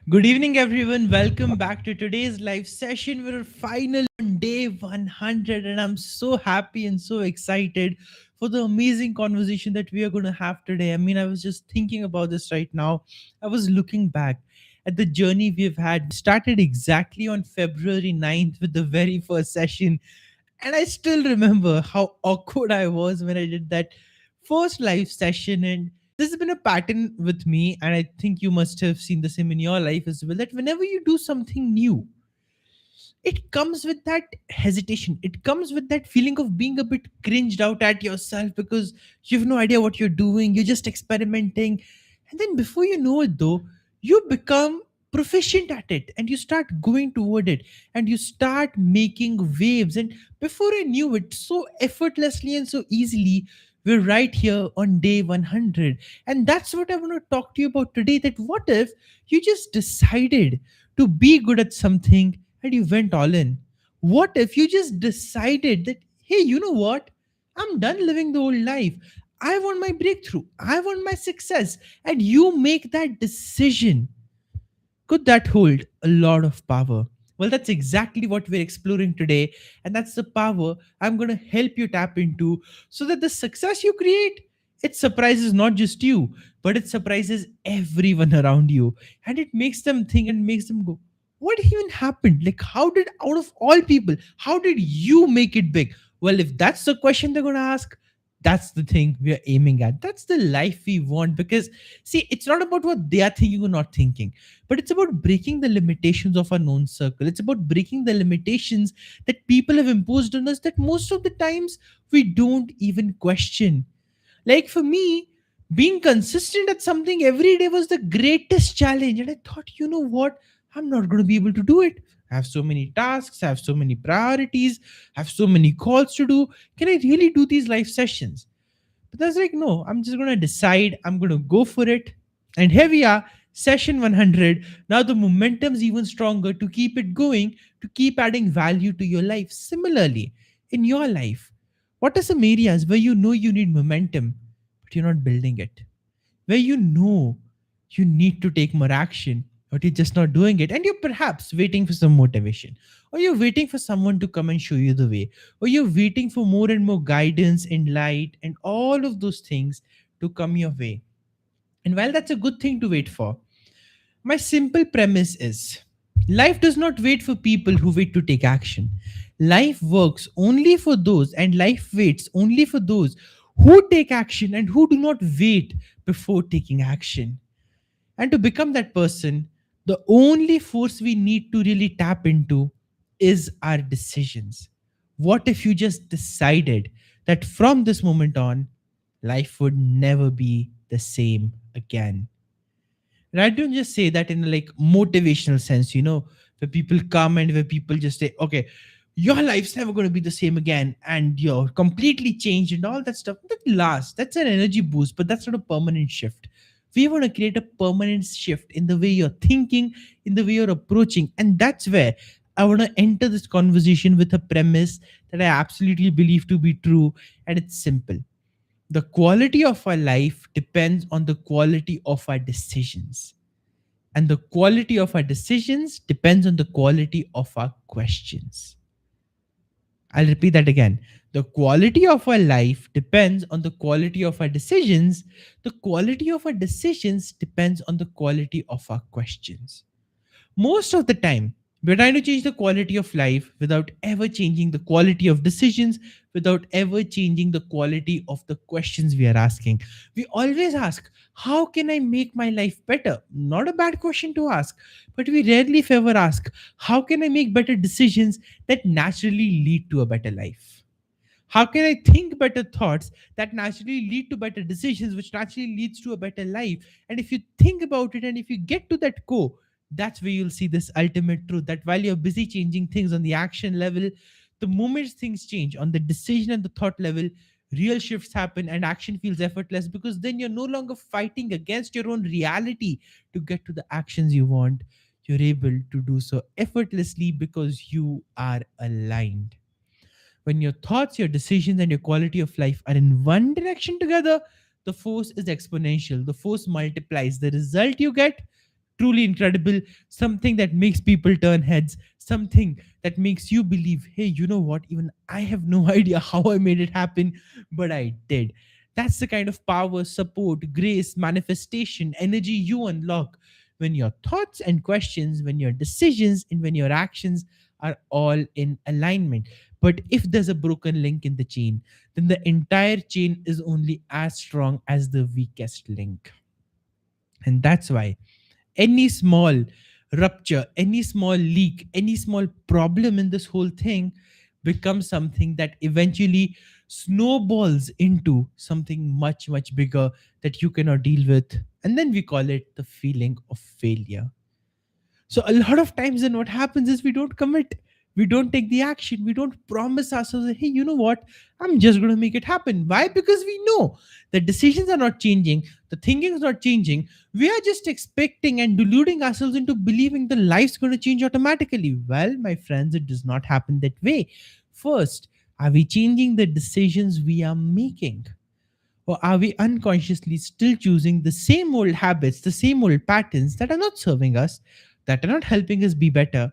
Good evening, everyone. Welcome back to today's live session. We're finally on day 100, and I'm so happy and so excited for the amazing conversation that we are going to have today. I mean, I was just thinking about this right now. I was looking back at the journey we've had. We started exactly on February 9th with the very first session, and I still remember how awkward I was when I did that first live session. And this has been a pattern with me, and I think you must have seen the same in your life as well. That whenever you do something new, it comes with that hesitation. It comes with that feeling of being a bit cringed out at yourself because you have no idea what you're doing. You're just experimenting. And then before you know it, though, you become proficient at it and you start going toward it and you start making waves. And before I knew it, so effortlessly and so easily, we're right here on day 100. And that's what I want to talk to you about today. That what if you just decided to be good at something and you went all in? What if you just decided that, hey, you know what? I'm done living the old life. I want my breakthrough. I want my success. And you make that decision. Could that hold a lot of power? Well, that's exactly what we're exploring today. And that's the power I'm going to help you tap into so that the success you create, it surprises not just you, but it surprises everyone around you. And it makes them think and makes them go, what even happened? Like, how did, out of all people, how did you make it big? Well, if that's the question they're going to ask, that's the thing we are aiming at. That's the life we want. Because, see, it's not about what they are thinking or not thinking, but it's about breaking the limitations of our known circle. It's about breaking the limitations that people have imposed on us that most of the times we don't even question. Like for me, being consistent at something every day was the greatest challenge. And I thought, you know what? I'm not going to be able to do it. I have so many tasks, I have so many priorities, I have so many calls to do. Can I really do these live sessions? But I was like, no, I'm just going to decide. I'm going to go for it. And here we are, session 100. Now the momentum's even stronger to keep it going, to keep adding value to your life. Similarly, in your life, what are some areas where you know you need momentum, but you're not building it? Where you know you need to take more action, but you're just not doing it, and you're perhaps waiting for some motivation, or you're waiting for someone to come and show you the way, or you're waiting for more and more guidance and light and all of those things to come your way. And while that's a good thing to wait for, my simple premise is life does not wait for people who wait to take action. Life works only for those, and life waits only for those who take action and who do not wait before taking action. And to become that person, the only force we need to really tap into is our decisions. What if you just decided that from this moment on, life would never be the same again? And I don't just say that in a like motivational sense, where people come and where people just say, okay, your life's never going to be the same again and you're completely changed and all that stuff. That lasts. That's an energy boost, but that's not a permanent shift. We want to create a permanent shift in the way you're thinking, in the way you're approaching. And that's where I want to enter this conversation with a premise that I absolutely believe to be true. And it's simple: the quality of our life depends on the quality of our decisions. And the quality of our decisions depends on the quality of our questions. I'll repeat that again. The quality of our life depends on the quality of our decisions. The quality of our decisions depends on the quality of our questions. Most of the time, we're trying to change the quality of life without ever changing the quality of decisions, without ever changing the quality of the questions we are asking. We always ask, how can I make my life better? Not a bad question to ask, but we rarely if ever ask, how can I make better decisions that naturally lead to a better life? How can I think better thoughts that naturally lead to better decisions, which naturally leads to a better life? And if you think about it and if you get to that core, that's where you'll see this ultimate truth that while you're busy changing things on the action level, the moment things change on the decision and the thought level, real shifts happen and action feels effortless because then you're no longer fighting against your own reality to get to the actions you want. You're able to do so effortlessly because you are aligned. When your thoughts, your decisions, and your quality of life are in one direction together, the force is exponential. The force multiplies. The result you get, truly incredible, something that makes people turn heads, something that makes you believe, hey, you know what? Even I have no idea how I made it happen, but I did. That's the kind of power, support, grace, manifestation, energy you unlock when your thoughts and questions, when your decisions, and when your actions are all in alignment. But if there's a broken link in the chain, then the entire chain is only as strong as the weakest link. And that's why any small rupture, any small leak, any small problem in this whole thing becomes something that eventually snowballs into something much, much bigger that you cannot deal with. And then we call it the feeling of failure. So a lot of times then what happens is we don't commit. We don't take the action. We don't promise ourselves that, hey, you know what? I'm just going to make it happen. Why? Because we know the decisions are not changing. The thinking is not changing. We are just expecting and deluding ourselves into believing the life's going to change automatically. Well, my friends, it does not happen that way. First, are we changing the decisions we are making? Or are we unconsciously still choosing the same old habits, the same old patterns that are not serving us, that are not helping us be better,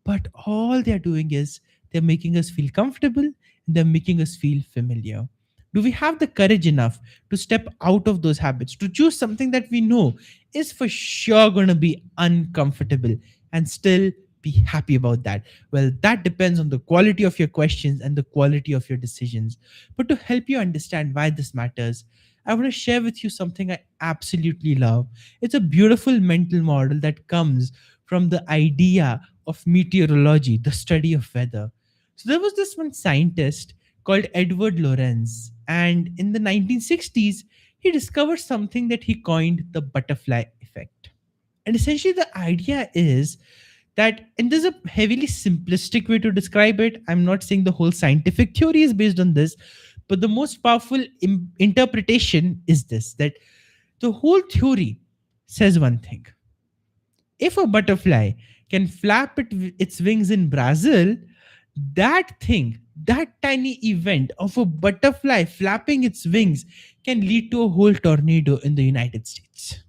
but all they're doing is they're making us feel comfortable and they're making us feel familiar? Do we have the courage enough to step out of those habits, to choose something that we know is for sure going to be uncomfortable and still be happy about that? Well, that depends on the quality of your questions and the quality of your decisions. But to help you understand why this matters, I want to share with you something I absolutely love. It's a beautiful mental model that comes from the idea of meteorology, the study of weather. So there was this one scientist called Edward Lorenz, and in the 1960s, he discovered something that he coined the butterfly effect. And essentially, the idea is that, and there's a heavily simplistic way to describe it. I'm not saying the whole scientific theory is based on this, but the most powerful interpretation is this, that the whole theory says one thing: if a butterfly can flap its wings in Brazil, that thing, that tiny event of a butterfly flapping its wings, can lead to a whole tornado in the United States.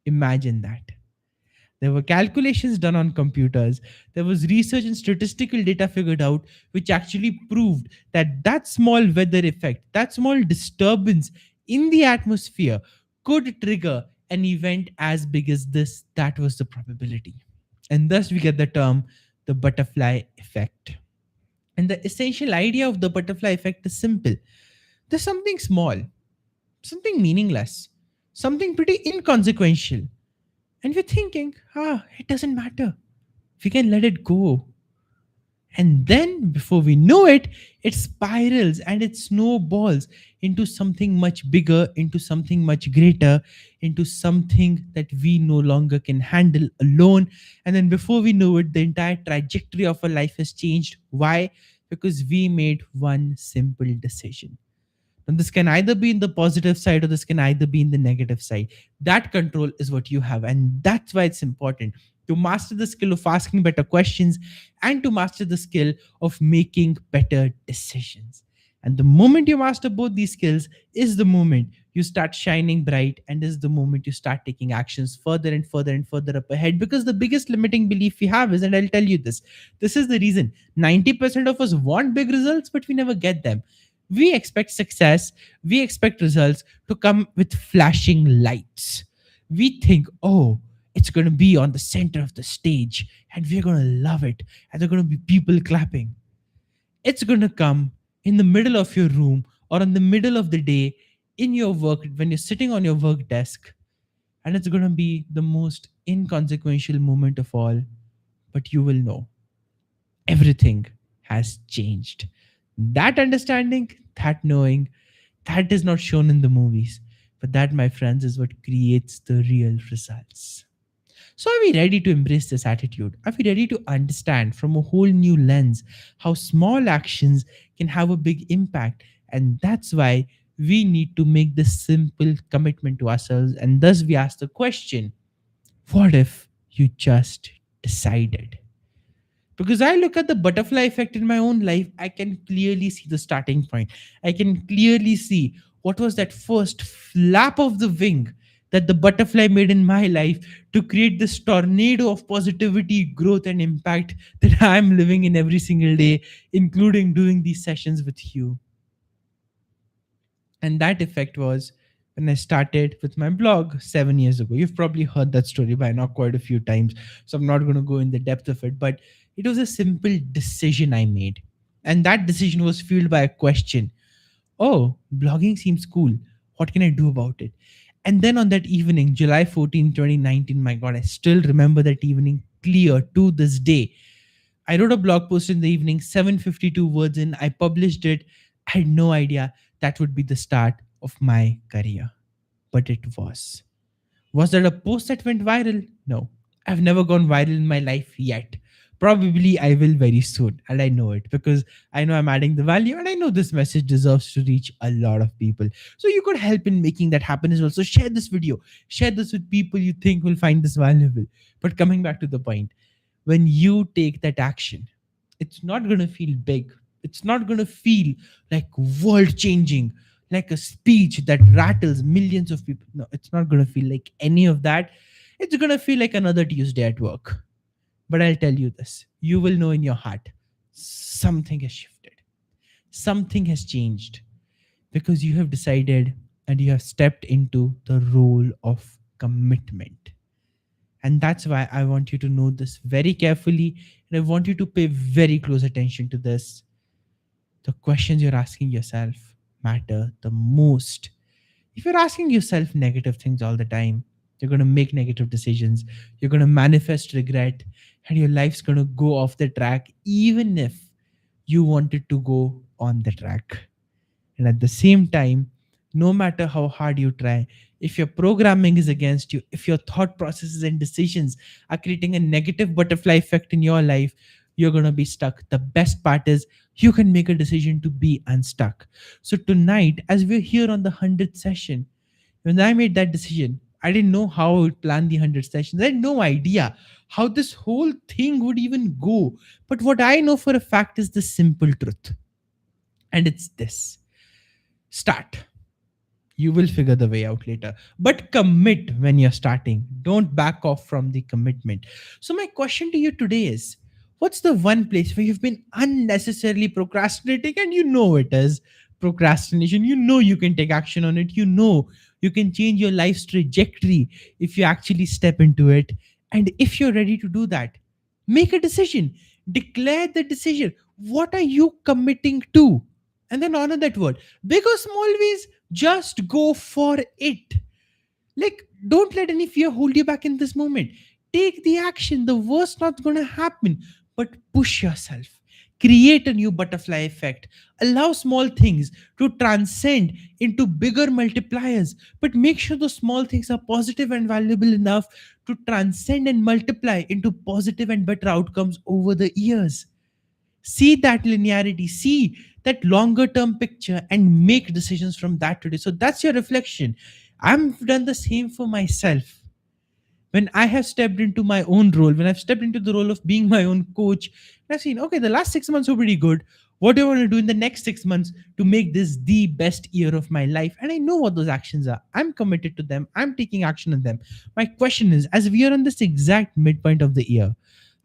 Imagine that. There were calculations done on computers. There was research and statistical data figured out, which actually proved that that small weather effect, that small disturbance in the atmosphere, could trigger an event as big as this. That was the probability. And thus we get the term the butterfly effect. And the essential idea of the butterfly effect is simple: there's something small, something meaningless, something pretty inconsequential, and we're thinking, it doesn't matter. We can let it go. And then, before we know it, it spirals and it snowballs into something much bigger, into something much greater, into something that we no longer can handle alone. And then, before we know it, the entire trajectory of our life has changed. Why? Because we made one simple decision. And this can either be in the positive side or this can either be in the negative side. That control is what you have. And that's why it's important to master the skill of asking better questions and to master the skill of making better decisions. And the moment you master both these skills is the moment you start shining bright, and is the moment you start taking actions further and further and further up ahead. Because the biggest limiting belief we have is, and I'll tell you this is the reason 90% of us want big results, but we never get them. We expect success, we expect results to come with flashing lights. We think, oh, it's going to be on the center of the stage and we're going to love it, and there are going to be people clapping. It's going to come in the middle of your room or in the middle of the day in your work when you're sitting on your work desk, and it's going to be the most inconsequential moment of all. But you will know everything has changed. That understanding, that knowing, that is not shown in the movies. But that, my friends, is what creates the real results. So, are we ready to embrace this attitude? Are we ready to understand from a whole new lens how small actions can have a big impact? And that's why we need to make this simple commitment to ourselves. And thus, we ask the question: what if you just decided? Because I look at the butterfly effect in my own life, I can clearly see the starting point. I can clearly see what was that first flap of the wing that the butterfly made in my life to create this tornado of positivity, growth, and impact that I'm living in every single day, including doing these sessions with you. And that effect was when I started with my blog 7 years ago. You've probably heard that story by now quite a few times, so I'm not going to go in the depth of it, but it was a simple decision I made. And that decision was fueled by a question. Oh, blogging seems cool. What can I do about it? And then on that evening, July 14, 2019, my God, I still remember that evening clear to this day. I wrote a blog post in the evening, 752 words in. I published it. I had no idea that would be the start of my career, but it was. Was that a post that went viral? No. I've never gone viral in my life yet. Probably I will very soon, and I know it because I know I'm adding the value, and I know this message deserves to reach a lot of people. So you could help in making that happen as well. So share this video, share this with people you think will find this valuable. But coming back to the point, when you take that action, it's not going to feel big. It's not going to feel like world changing, like a speech that rattles millions of people. No, it's not going to feel like any of that. It's going to feel like another Tuesday at work. But I'll tell you this, you will know in your heart something has shifted, something has changed because you have decided and you have stepped into the role of commitment. And that's why I want you to know this very carefully. And I want you to pay very close attention to this. The questions you're asking yourself matter the most. If you're asking yourself negative things all the time, you're going to make negative decisions. You're going to manifest regret, and your life's going to go off the track, even if you wanted to go on the track. And at the same time, no matter how hard you try, if your programming is against you, if your thought processes and decisions are creating a negative butterfly effect in your life, you're going to be stuck. The best part is you can make a decision to be unstuck. So, tonight, as we're here on the 100th session, when I made that decision, I didn't know how I would plan the 100 sessions. I had no idea how this whole thing would even go. But what I know for a fact is the simple truth. And it's this: start. You will figure the way out later, but commit when you're starting. Don't back off from the commitment. So my question to you today is, what's the one place where you've been unnecessarily procrastinating and you know it is procrastination? You know you can take action on it. You know you can change your life's trajectory if you actually step into it. And if you're ready to do that, make a decision, declare the decision. What are you committing to? And then honor that word. Big or small ways, just go for it. Like, don't let any fear hold you back in this moment. Take the action. The worst not going to happen, but push yourself. Create a new butterfly effect. Allow small things to transcend into bigger multipliers, but make sure those small things are positive and valuable enough to transcend and multiply into positive and better outcomes over the years. See that linearity, see that longer term picture, and make decisions from that today. So that's your reflection. I've done the same for myself. When I have stepped into my own role, when I've stepped into the role of being my own coach, and I've seen, okay, the last 6 months were pretty good. What do I want to do in the next 6 months to make this the best year of my life? And I know what those actions are. I'm committed to them. I'm taking action on them. My question is, as we are on this exact midpoint of the year,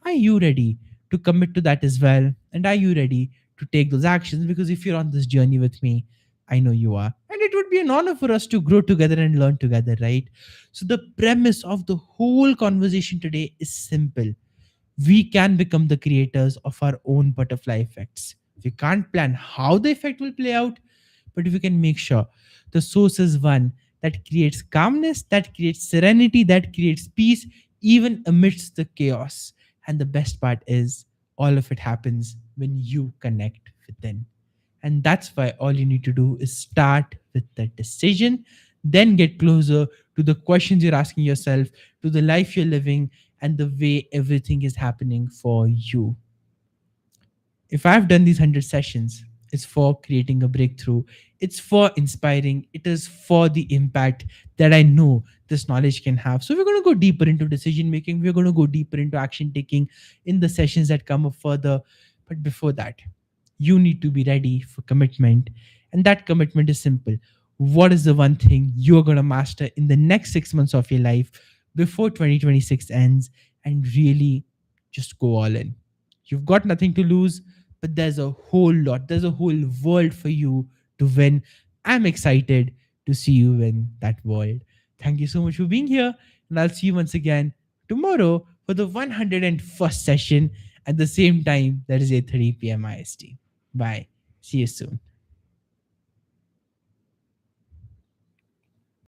are you ready to commit to that as well? And are you ready to take those actions? Because if you're on this journey with me, I know you are. And it would be an honor for us to grow together and learn together, right? So, the premise of the whole conversation today is simple. We can become the creators of our own butterfly effects. We can't plan how the effect will play out, but we can make sure the source is one that creates calmness, that creates serenity, that creates peace, even amidst the chaos. And the best part is, all of it happens when you connect within. And that's why all you need to do is start with the decision, then get closer to the questions you're asking yourself, to the life you're living, and the way everything is happening for you. If I've done these 100 sessions, it's for creating a breakthrough, it's for inspiring, it is for the impact that I know this knowledge can have. So, we're going to go deeper into decision making, we're going to go deeper into action taking in the sessions that come up further. But before that, you need to be ready for commitment. And that commitment is simple. what is the one thing you're going to master in the next 6 months of your life before 2026 ends, and really just go all in. You've got nothing to lose, but there's a whole lot, there's a whole world for you to win. I'm excited to see you win that world. Thank you so much for being here, and I'll see you once again tomorrow for the 101st session at the same time, that is 8:30 p.m. IST. Bye. See you soon.